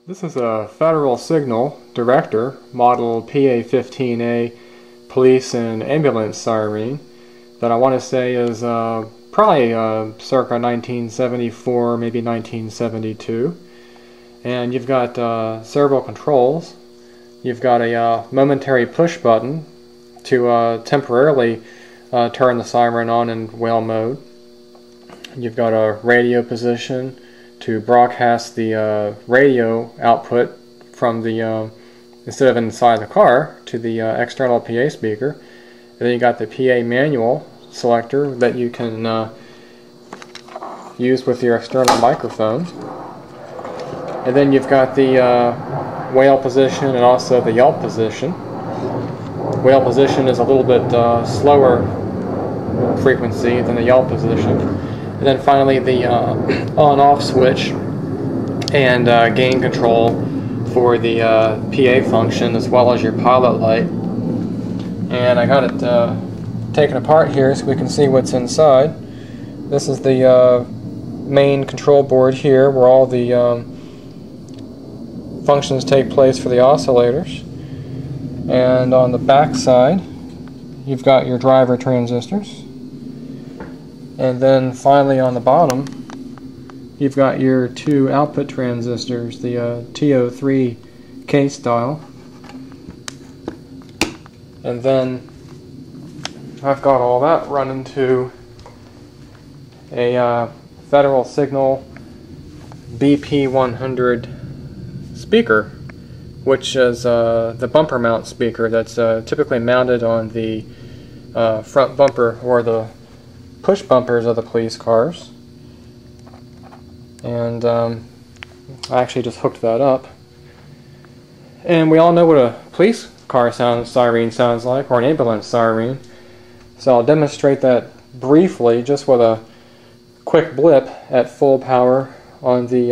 This is a Federal Signal Director model PA-15A police and ambulance siren that I want to say is probably circa 1974, maybe 1972. And you've got several controls. You've got a momentary push button to temporarily turn the siren on in wail mode. You've got a radio position to broadcast the radio output from the instead of inside the car to the external PA speaker. And then you got the PA manual selector that you can use with your external microphone. And then you've got the wail position and also the yelp position. Wail position is a little bit slower frequency than the yelp position. And then finally the on-off switch and gain control for the PA function, as well as your pilot light. And I got it taken apart here so we can see what's inside. This is the main control board here, where all the functions take place for the oscillators. And on the back side you've got your driver transistors. And then finally on the bottom you've got your two output transistors, the TO3 K style. And then I've got all that run into a Federal Signal BP100 speaker, which is the bumper mount speaker that's typically mounted on the front bumper or the push bumpers of the police cars. And I actually just hooked that up. And we all know what a police car siren sounds like, or an ambulance siren. So I'll demonstrate that briefly, just with a quick blip at full power on the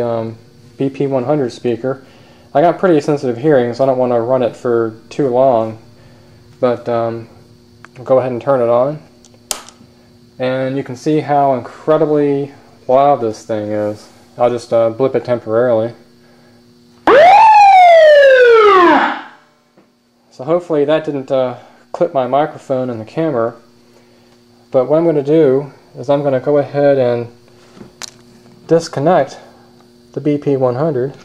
BP100 speaker. I got pretty sensitive hearing, so I don't want to run it for too long. But I'll go ahead and turn it on. And you can see how incredibly loud this thing is. I'll just blip it temporarily. So hopefully that didn't clip my microphone and the camera. But what I'm going to do is I'm going to go ahead and disconnect the BP100.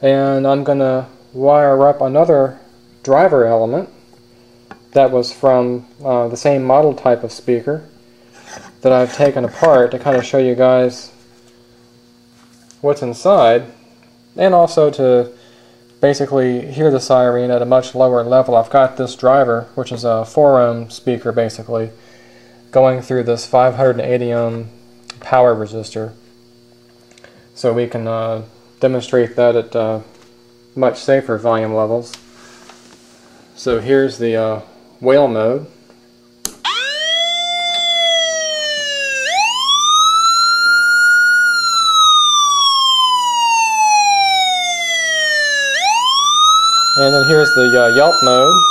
And I'm going to wire up another driver element that was from the same model type of speaker that I've taken apart to kind of show you guys what's inside, and also to basically hear the siren at a much lower level. I've got this driver, which is a 4 ohm speaker basically, going through this 580 ohm power resistor, so we can demonstrate that at much safer volume levels. So here's the wail mode. And then here's the yelp mode.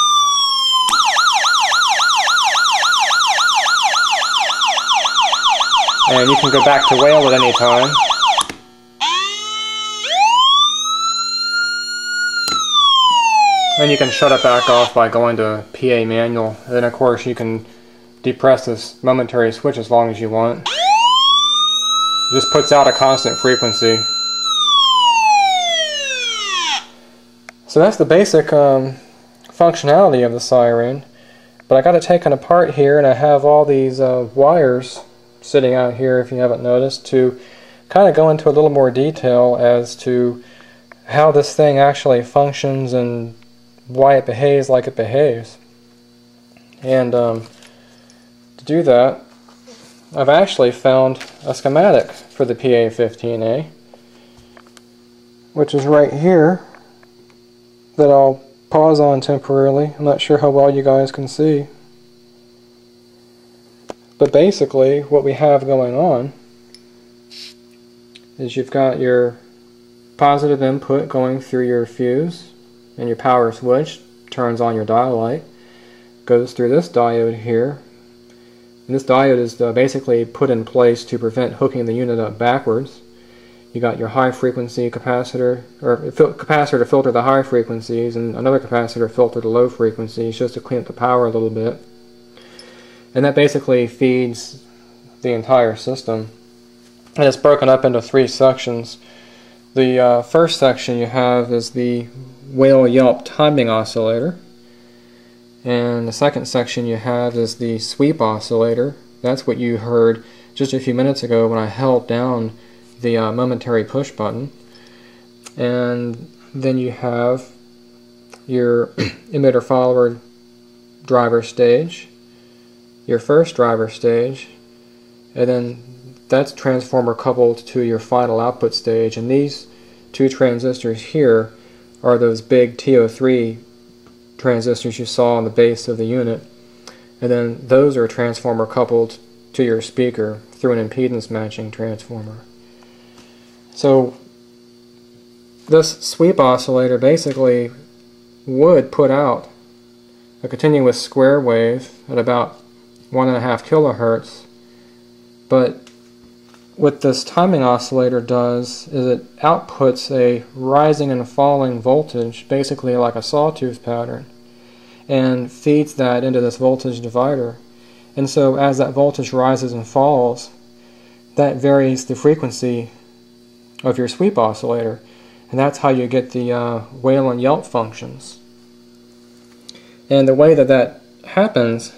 And you can go back to wail at any time. And you can shut it back off by going to PA manual. And then of course you can depress this momentary switch as long as you want. It just puts out a constant frequency. So that's the basic functionality of the siren. But I got it taken apart here, and I have all these wires sitting out here, if you haven't noticed, to kind of go into a little more detail as to how this thing actually functions and why it behaves like it behaves. And to do that, I've actually found a schematic for the PA-15A, which is right here, that I'll pause on temporarily. I'm not sure how well you guys can see. But basically what we have going on is you've got your positive input going through your fuse, and your power switch turns on your dial light, goes through this diode here, and this diode is basically put in place to prevent hooking the unit up backwards. You got your high frequency capacitor, or capacitor to filter the high frequencies, and another capacitor to filter the low frequencies, just to clean up the power a little bit. And that basically feeds the entire system. And it's broken up into 3 sections. The first section you have is the whale-yelp timing oscillator. And the second section you have is the sweep oscillator. That's what you heard just a few minutes ago when I held down the momentary push button. And then you have your emitter follower driver stage, your first driver stage, and then that's transformer coupled to your final output stage. And these 2 transistors here are those big TO3 transistors you saw on the base of the unit, and then those are transformer coupled to your speaker through an impedance matching transformer. So this sweep oscillator basically would put out a continuous square wave at about 1.5 kilohertz, but what this timing oscillator does is it outputs a rising and falling voltage, basically like a sawtooth pattern, and feeds that into this voltage divider. And so as that voltage rises and falls, that varies the frequency of your sweep oscillator, and that's how you get the whale and yelp functions. And the way that that happens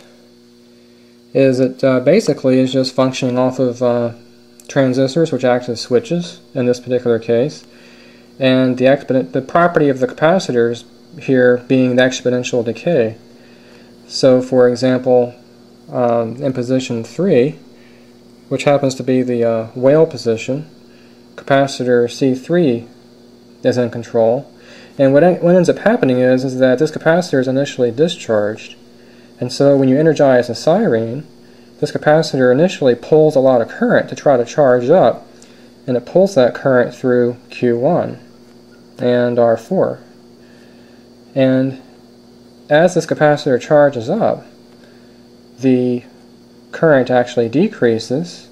is it basically is just functioning off of transistors, which act as switches in this particular case, and the property of the capacitors here being the exponential decay. So for example, in position 3, which happens to be the whale position, capacitor C3 is in control, and what ends up happening is that this capacitor is initially discharged, and so when you energize a siren, this capacitor initially pulls a lot of current to try to charge up, and it pulls that current through Q1 and R4. And as this capacitor charges up, the current actually decreases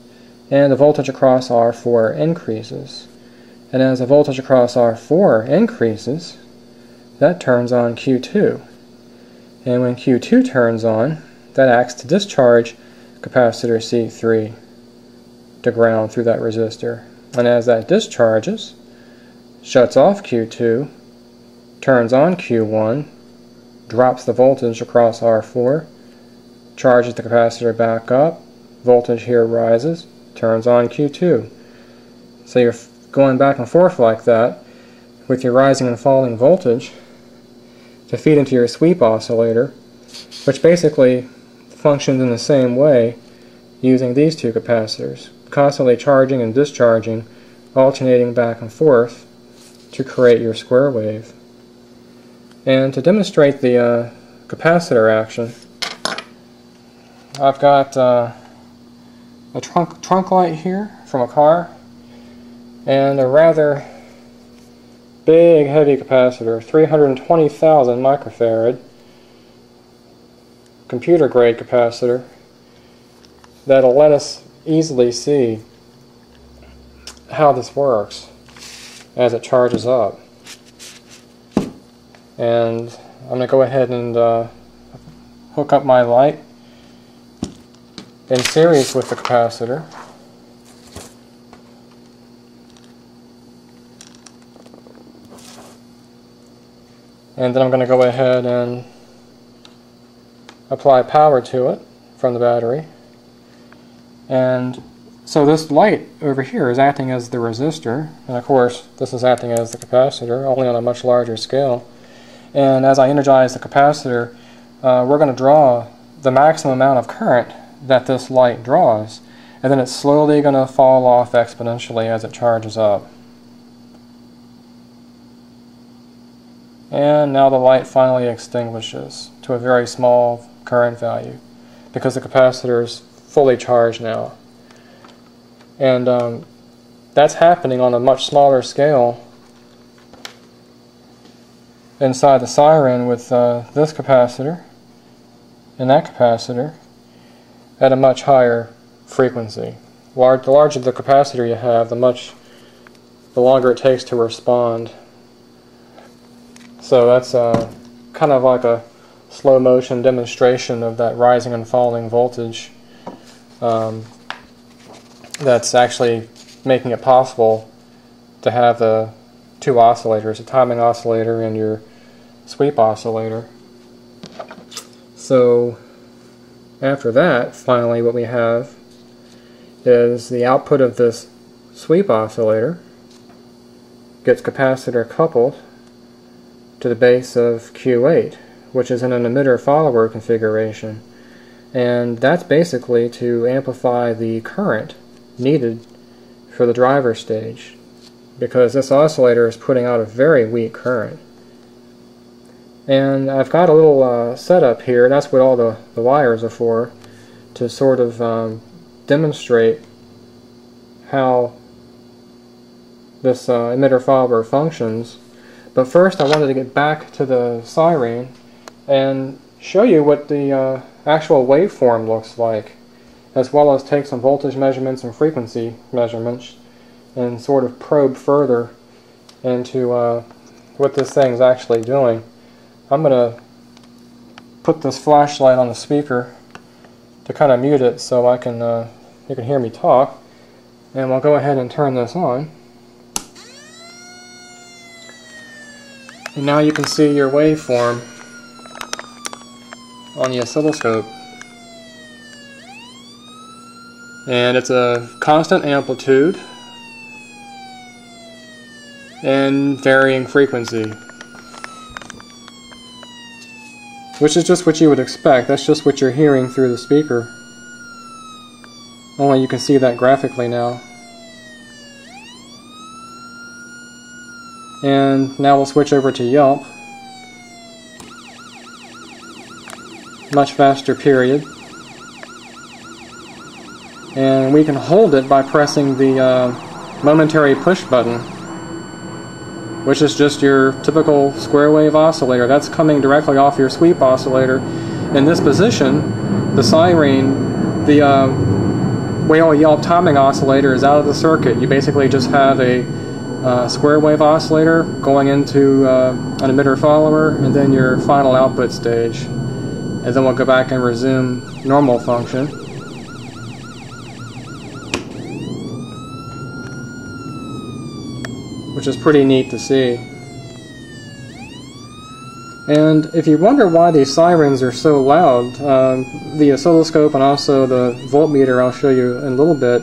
and the voltage across R4 increases. And as the voltage across R4 increases, that turns on Q2. And when Q2 turns on, that acts to discharge capacitor C3 to ground through that resistor. And as that discharges, shuts off Q2, turns on Q1, drops the voltage across R4, charges the capacitor back up, voltage here rises, turns on Q2. So you're going back and forth like that with your rising and falling voltage to feed into your sweep oscillator, which basically functions in the same way using these 2 capacitors, constantly charging and discharging, alternating back and forth to create your square wave. And to demonstrate the capacitor action, I've got a trunk light here from a car and a rather big heavy capacitor, 320,000 microfarad, computer grade capacitor that'll let us easily see how this works as it charges up. And I'm going to go ahead and hook up my light in series with the capacitor. And then I'm going to go ahead and apply power to it from the battery. And so this light over here is acting as the resistor, and of course this is acting as the capacitor, only on a much larger scale. And as I energize the capacitor, we're going to draw the maximum amount of current that this light draws, and then it's slowly going to fall off exponentially as it charges up. And now the light finally extinguishes to a very small current value because the capacitor is fully charged now. And that's happening on a much smaller scale inside the siren with this capacitor and that capacitor at a much higher frequency. The larger the capacitor you have, the much the longer it takes to respond. So that's kind of like a slow motion demonstration of that rising and falling voltage that's actually making it possible to have the two oscillators, a timing oscillator and your sweep oscillator. So after that, finally what we have is the output of this sweep oscillator gets capacitor coupled to the base of Q8, which is in an emitter follower configuration. And that's basically to amplify the current needed for the driver stage, because this oscillator is putting out a very weak current. And I've got a little setup here, that's what all the wires are for, to sort of demonstrate how this emitter follower functions. But first I wanted to get back to the siren and show you what the actual waveform looks like, as well as take some voltage measurements and frequency measurements and sort of probe further into what this thing's actually doing. I'm going to put this flashlight on the speaker to kind of mute it so I can you can hear me talk, and we'll go ahead and turn this on. And now you can see your waveform on the oscilloscope. And it's a constant amplitude and varying frequency, which is just what you would expect. That's just what you're hearing through the speaker. Only you can see that graphically now. And now we'll switch over to Yelp. Much faster period. And we can hold it by pressing the momentary push button, which is just your typical square wave oscillator. That's coming directly off your sweep oscillator. In this position, the siren, the whale Yelp timing oscillator is out of the circuit. You basically just have a square wave oscillator going into an emitter follower, and then your final output stage. And then we'll go back and resume normal function. Which is pretty neat to see. And if you wonder why these sirens are so loud, the oscilloscope and also the voltmeter I'll show you in a little bit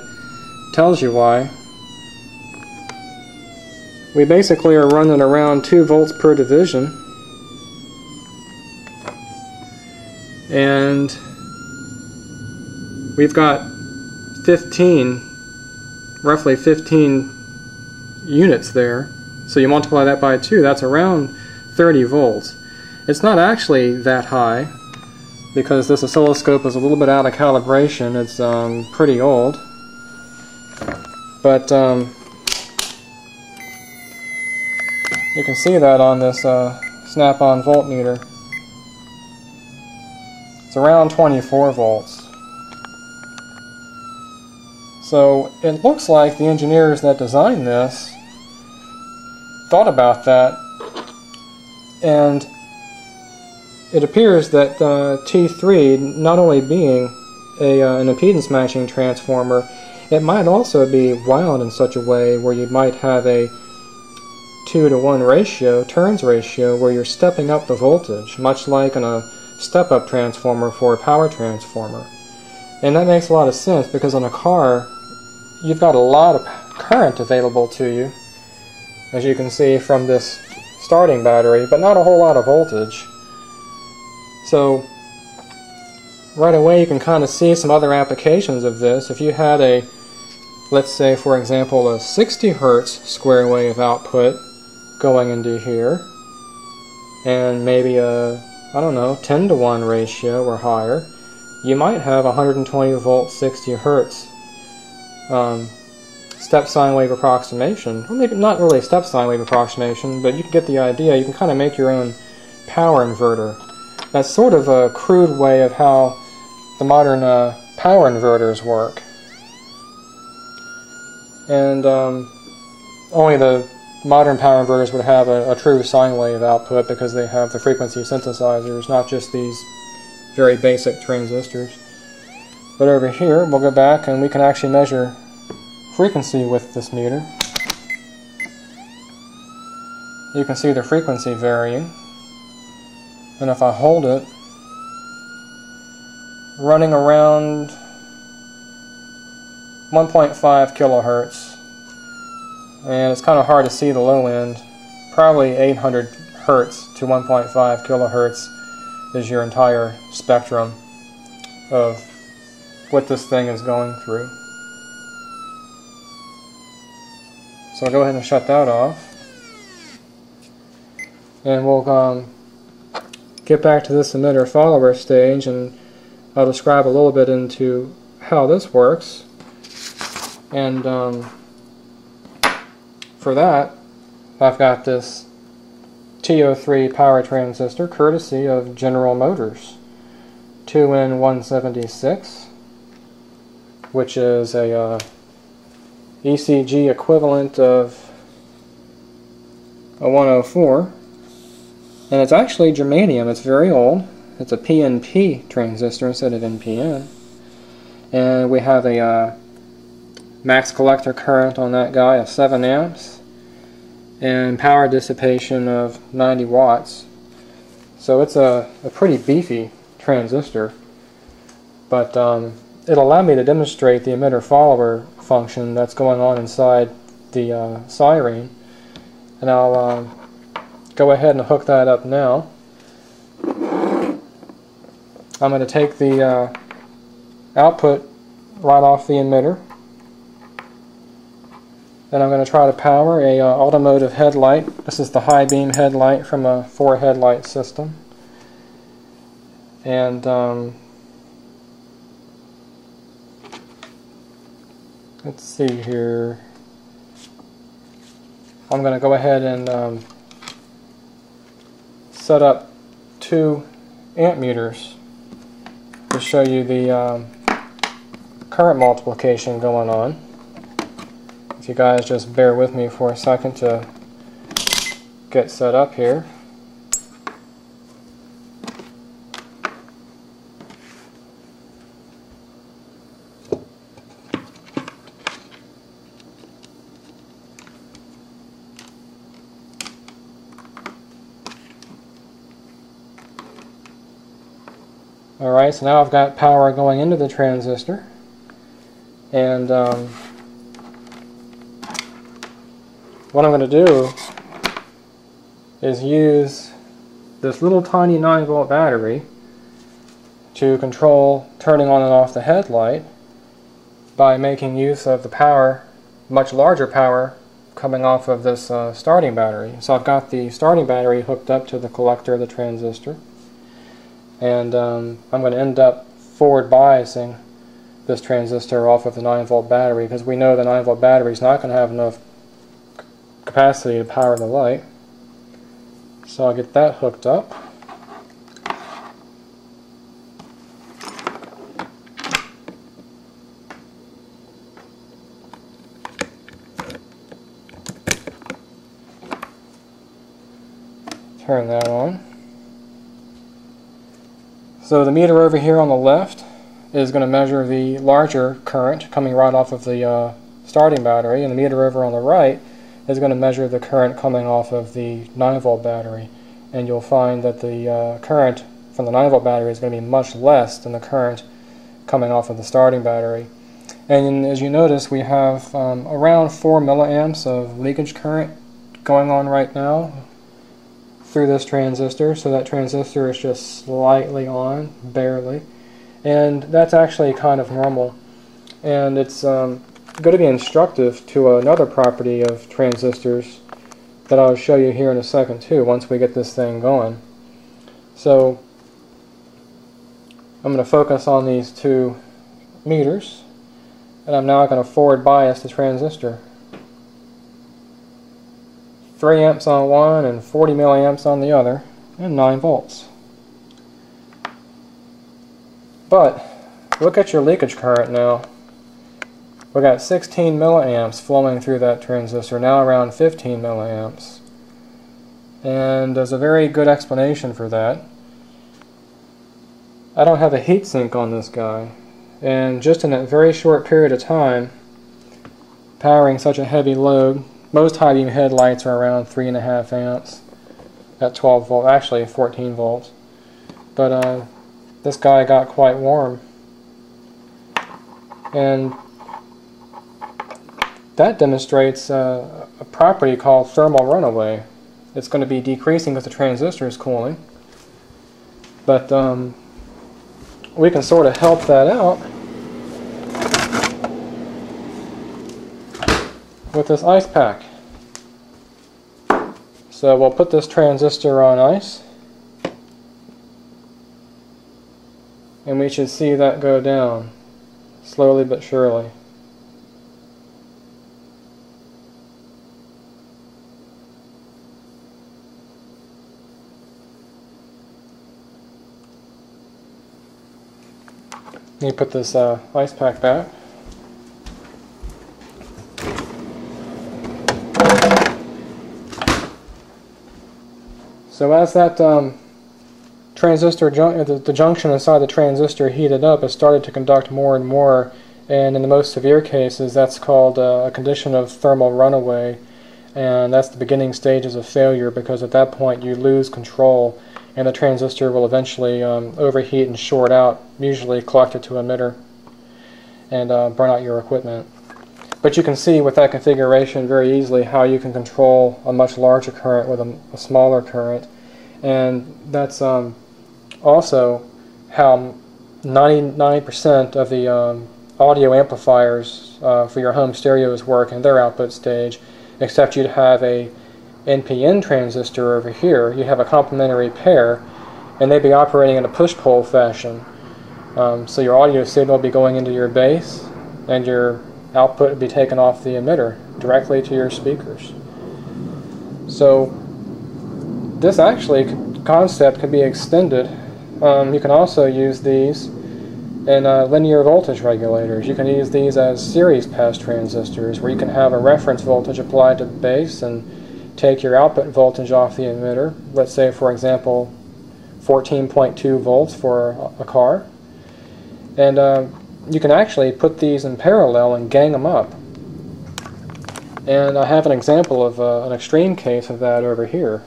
tells you why. We basically are running around 2 volts per division, and we've got roughly 15 units there. So you multiply that by 2, that's around 30 volts. It's not actually that high because this oscilloscope is a little bit out of calibration. It's pretty old, but you can see that on this snap-on voltmeter. It's around 24 volts. So it looks like the engineers that designed this thought about that, and it appears that T3, not only being an impedance matching transformer, it might also be wound in such a way where you might have a 2-to-1 ratio, turns ratio, where you're stepping up the voltage, much like in a step-up transformer for a power transformer. And that makes a lot of sense because on a car, you've got a lot of current available to you, as you can see from this starting battery, but not a whole lot of voltage. So right away you can kind of see some other applications of this. If you had a, let's say for example, a 60 Hertz square wave output going into here, and maybe a, I don't know, 10-to-1 ratio or higher, you might have 120 volt 60 Hertz step sine wave approximation. Well, maybe not really a step sine wave approximation, but you can get the idea. You can kind of make your own power inverter. That's sort of a crude way of how the modern power inverters work. And only the modern power inverters would have a true sine wave output because they have the frequency synthesizers, not just these very basic transistors. But over here, we'll go back and we can actually measure frequency with this meter. You can see the frequency varying. And if I hold it, running around 1.5 kilohertz. And it's kind of hard to see the low end. Probably 800 hertz to 1.5 kilohertz is your entire spectrum of what this thing is going through. So I'll go ahead and shut that off. And we'll get back to this emitter follower stage, and I'll describe a little bit into how this works. And for that, I've got this TO3 power transistor courtesy of General Motors 2N176, which is a ECG equivalent of a 104, and it's actually germanium. It's very old. It's a PNP transistor instead of NPN, and we have a max collector current on that guy of 7 amps and power dissipation of 90 watts. So it's a pretty beefy transistor, but it'll allow me to demonstrate the emitter follower function that's going on inside the siren, and I'll go ahead and hook that up now. I'm going to take the output right off the emitter, and I'm going to try to power a automotive headlight. This is the high beam headlight from a 4 headlight system. And let's see here. I'm going to go ahead and set up 2 amp meters to show you the current multiplication going on. If you guys just bear with me for a second to get set up here. Alright, so now I've got power going into the transistor, and what I'm going to do is use this little tiny 9-volt battery to control turning on and off the headlight by making use of the power, much larger power, coming off of this starting battery. So I've got the starting battery hooked up to the collector of the transistor, and I'm going to end up forward biasing this transistor off of the 9-volt battery, because we know the 9-volt battery is not going to have enough capacity to power the light. So I'll get that hooked up. Turn that on. So the meter over here on the left is going to measure the larger current coming right off of the starting battery, and the meter over on the right is going to measure the current coming off of the 9-volt battery. And you'll find that the current from the 9-volt battery is going to be much less than the current coming off of the starting battery. And as you notice, we have around 4 milliamps of leakage current going on right now through this transistor. So that transistor is just slightly on, barely. And that's actually kind of normal. And it's going to be instructive to another property of transistors that I'll show you here in a second too, once we get this thing going. So I'm going to focus on these 2 meters, and I'm now going to forward bias the transistor. 3 amps on one and 40 milliamps on the other, and 9 volts. But look at your leakage current now. We got 16 milliamps flowing through that transistor, now around 15 milliamps. And there's a very good explanation for that. I don't have a heat sink on this guy, and just in a very short period of time, powering such a heavy load, most high beam headlights are around 3.5 amps at 12 volts, actually 14 volts. But this guy got quite warm. And that demonstrates a property called thermal runaway. It's going to be decreasing because the transistor is cooling. But we can sort of help that out with this ice pack. So we'll put this transistor on ice, and we should see that go down slowly but surely. Let me put this ice pack back. So as that transistor, the junction inside the transistor heated up, it started to conduct more and more, and in the most severe cases that's called a condition of thermal runaway, and that's the beginning stages of failure, because at that point you lose control and the transistor will eventually overheat and short out, usually collected to emitter, and burn out your equipment. But you can see with that configuration very easily how you can control a much larger current with a smaller current, and that's also how 99% of the audio amplifiers for your home stereos work in their output stage, except you'd have a NPN transistor over here. You have a complementary pair, and they'd be operating in a push-pull fashion. So your audio signal would be going into your base, and your output would be taken off the emitter directly to your speakers. So this concept can be extended. You can also use these in linear voltage regulators. You can use these as series pass transistors, where you can have a reference voltage applied to the base and take your output voltage off the emitter. Let's say, for example, 14.2 volts for a car. And you can actually put these in parallel and gang them up. And I have an example of an extreme case of that over here.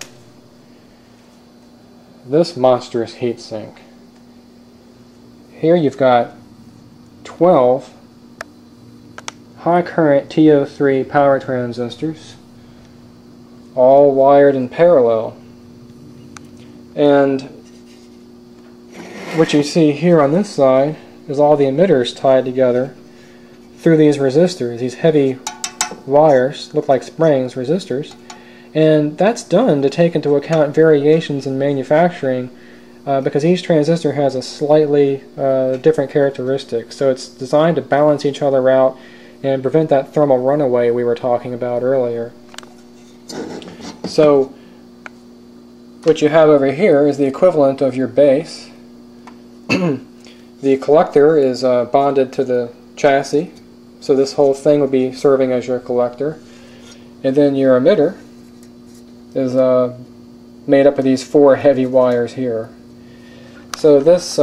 This monstrous heatsink. Here you've got 12 high current TO3 power transistors, all wired in parallel. And what you see here on this side is all the emitters tied together through these resistors. These heavy wires look like springs, resistors, and that's done to take into account variations in manufacturing, because each transistor has a slightly different characteristic. So it's designed to balance each other out and prevent that thermal runaway we were talking about earlier. So what you have over here is the equivalent of your base. The collector is bonded to the chassis, so this whole thing would be serving as your collector. And then your emitter is made up of these 4 heavy wires here. So this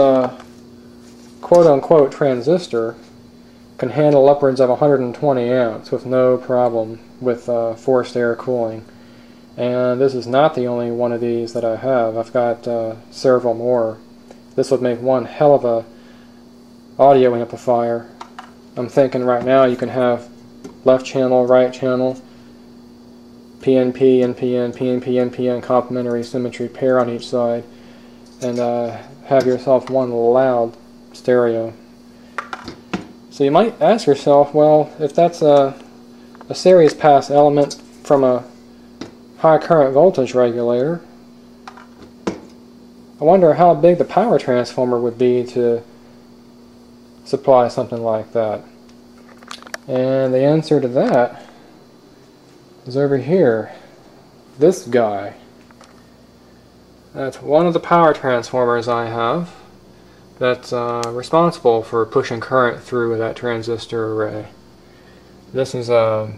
quote-unquote transistor can handle upwards of 120 amps with no problem with forced air cooling. And this is not the only one of these that I have. I've got several more. This would make one hell of a audio amplifier. I'm thinking right now you can have left channel, right channel, PNP, NPN, PNP, NPN, complementary symmetry pair on each side, and have yourself one loud stereo. So you might ask yourself, well, if that's a series pass element from a high current voltage regulator, I wonder how big the power transformer would be to supply something like that. And the answer to that is over here. This guy. That's one of the power transformers I have that's responsible for pushing current through that transistor array. This is a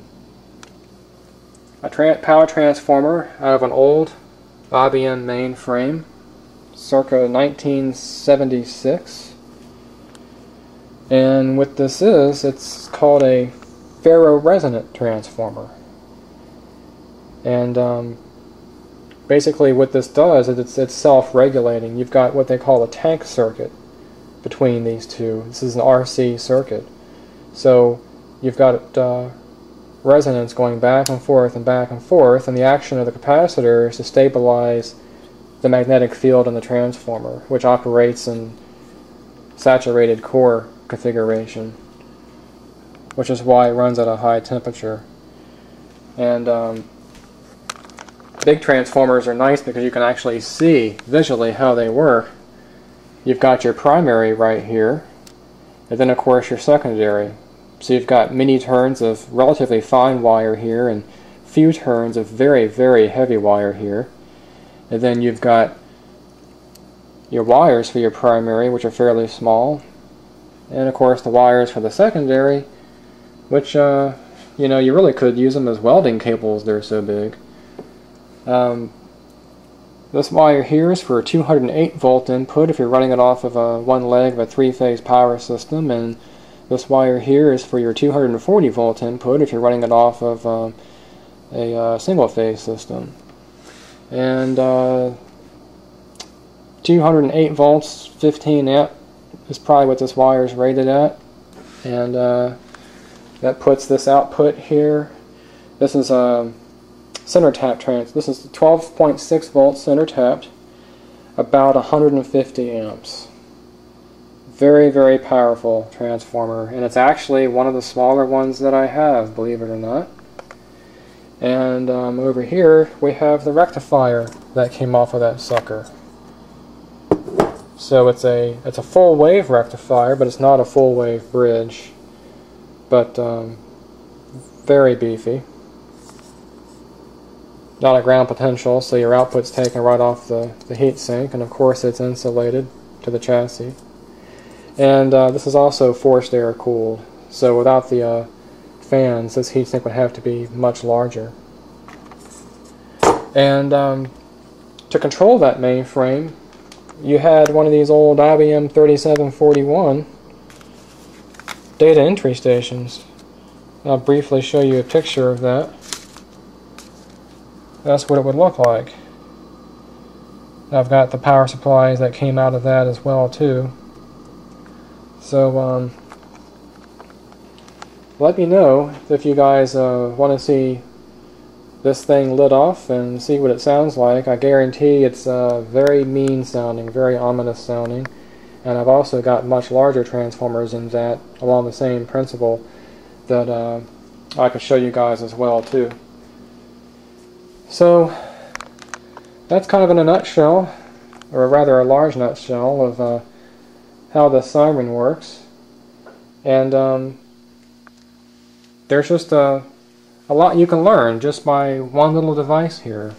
power transformer out of an old IBM mainframe, circa 1976. And what this is, it's called a ferroresonant transformer. And basically what this does is it's self-regulating. You've got what they call a tank circuit between these two. This is an RC circuit. So you've got resonance going back and forth, and the action of the capacitor is to stabilize the magnetic field in the transformer, which operates in saturated core configuration, which is why it runs at a high temperature. And big transformers are nice because you can actually see visually how they work. You've got your primary right here, and then of course your secondary. So you've got many turns of relatively fine wire here and few turns of very, very heavy wire here. And then you've got your wires for your primary, which are fairly small, and of course the wires for the secondary, which you know, you really could use them as welding cables, they're so big. This wire here is for a 208 volt input if you're running it off of one leg of a three-phase power system, and this wire here is for your 240 volt input if you're running it off of a single-phase system. And 208 volts, 15 amp is probably what this wire is rated at, and that puts this output here. This is a center tap this is 12.6 volts center tapped, about 150 amps. Very, very powerful transformer, and it's actually one of the smaller ones that I have, believe it or not. And over here we have the rectifier that came off of that sucker. So it's a full wave rectifier, but it's not a full wave bridge. But very beefy. Not a ground potential, so your output's taken right off the heat sink, and of course it's insulated to the chassis. And this is also forced air cooled, so without the fans, this heatsink would have to be much larger. And to control that mainframe, you had one of these old IBM 3741 data entry stations. I'll briefly show you a picture of that. That's what it would look like. I've got the power supplies that came out of that as well too. So let me know if you guys want to see this thing lit off and see what it sounds like. I guarantee it's very mean sounding, very ominous sounding, and I've also got much larger transformers in that along the same principle that I could show you guys as well too. So that's kind of in a nutshell, or rather a large nutshell, of how the siren works. And there's just a lot you can learn just by one little device here.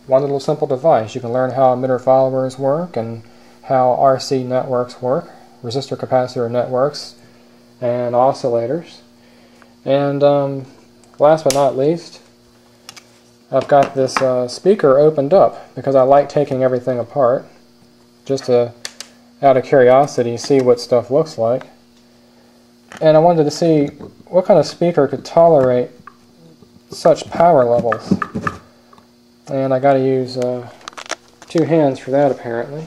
One little simple device. You can learn how emitter followers work and how RC networks work, resistor capacitor networks, and oscillators. And last but not least, I've got this speaker opened up because I like taking everything apart just to, out of curiosity, see what stuff looks like. And I wanted to see what kind of speaker could tolerate such power levels. And I got to use 2 hands for that apparently.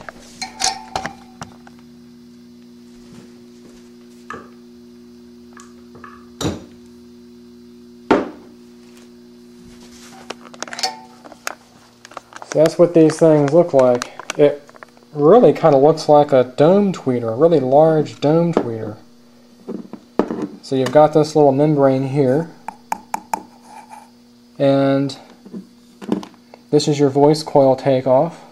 So that's what these things look like. It really kind of looks like a dome tweeter, a really large dome tweeter. So you've got this little membrane here, and this is your voice coil takeoff,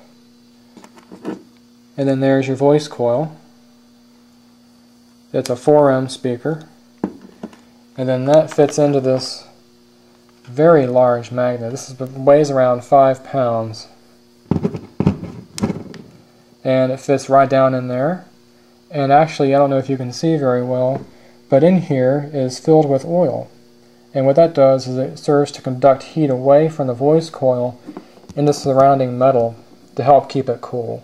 and then there's your voice coil. It's a 4M speaker, and then that fits into this very large magnet. This weighs around 5 pounds, and it fits right down in there. And actually, I don't know if you can see very well, but in here is filled with oil, And what that does is it serves to conduct heat away from the voice coil into surrounding metal to help keep it cool.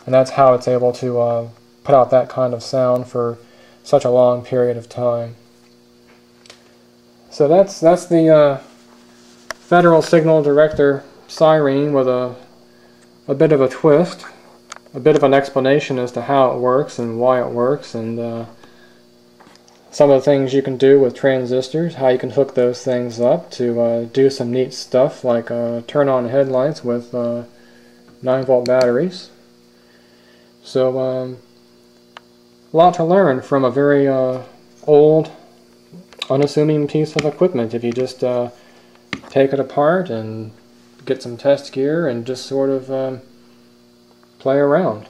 And that's how it's able to put out that kind of sound for such a long period of time. So that's the Federal Signal Director siren with a bit of a twist, a bit of an explanation as to how it works and why it works, and some of the things you can do with transistors, how you can hook those things up to do some neat stuff like turn on headlights with 9-volt batteries. So a lot to learn from a very old, unassuming piece of equipment if you just take it apart and get some test gear and just sort of play around.